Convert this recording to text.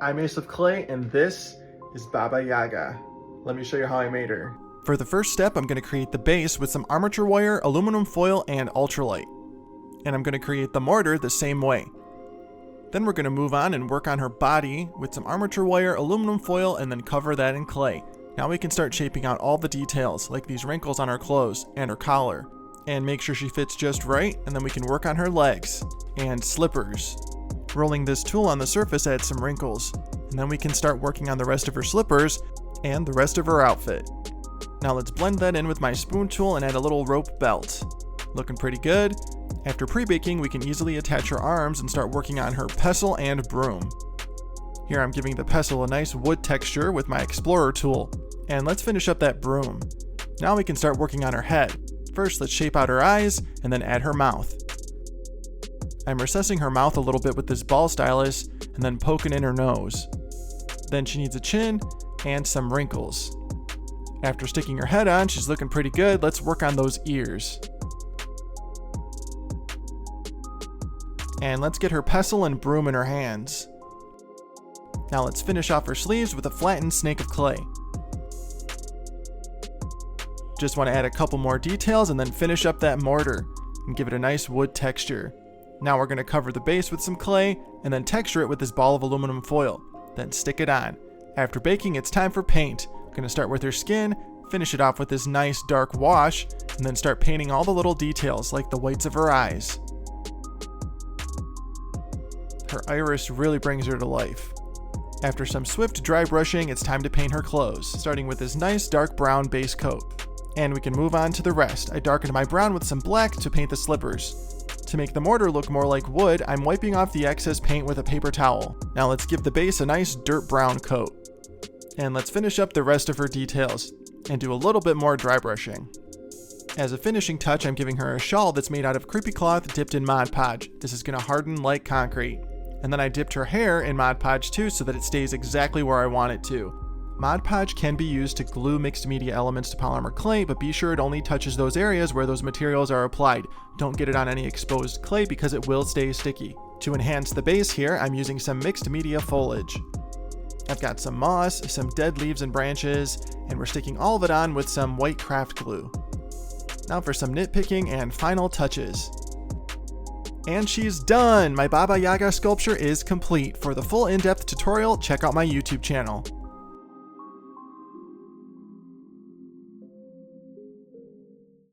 I'm Ace of Clay, and this is Baba Yaga. Let me show you how I made her. For the first step, I'm going to create the base with some armature wire, aluminum foil, and ultralight. And I'm going to create the mortar the same way. Then we're going to move on and work on her body with some armature wire, aluminum foil, and then cover that in clay. Now we can start shaping out all the details, like these wrinkles on her clothes and her collar, and make sure she fits just right, and then we can work on her legs and slippers. Rolling this tool on the surface adds some wrinkles, and then we can start working on the rest of her slippers and the rest of her outfit. Now let's blend that in with my spoon tool and add a little rope belt. Looking pretty good. After pre-baking, we can easily attach her arms and start working on her pestle and broom. Here I'm giving the pestle a nice wood texture with my explorer tool. And let's finish up that broom. Now we can start working on her head. First, let's shape out her eyes and then add her mouth. I'm recessing her mouth a little bit with this ball stylus and then poking in her nose. Then she needs a chin and some wrinkles. After sticking her head on, she's looking pretty good. Let's work on those ears. And let's get her pestle and broom in her hands. Now let's finish off her sleeves with a flattened snake of clay. Just want to add a couple more details and then finish up that mortar and give it a nice wood texture. Now we're going to cover the base with some clay and then texture it with this ball of aluminum foil. Then stick it on. After baking, it's time for paint. I'm going to start with her skin, finish it off with this nice dark wash, and then start painting all the little details like the whites of her eyes. Her iris really brings her to life. After some swift dry brushing, it's time to paint her clothes, starting with this nice dark brown base coat. And we can move on to the rest. I darkened my brown with some black to paint the slippers. To make the mortar look more like wood, I'm wiping off the excess paint with a paper towel. Now let's give the base a nice dirt brown coat. And let's finish up the rest of her details, and do a little bit more dry brushing. As a finishing touch, I'm giving her a shawl that's made out of creepy cloth dipped in Mod Podge. This is going to harden like concrete. And then I dipped her hair in Mod Podge too so that it stays exactly where I want it to. Mod Podge can be used to glue mixed media elements to polymer clay, but be sure it only touches those areas where those materials are applied. Don't get it on any exposed clay because it will stay sticky. To enhance the base here, I'm using some mixed media foliage. I've got some moss, some dead leaves and branches, and we're sticking all of it on with some white craft glue. Now for some nitpicking and final touches. And she's done! My Baba Yaga sculpture is complete. For the full in-depth tutorial, check out my YouTube channel.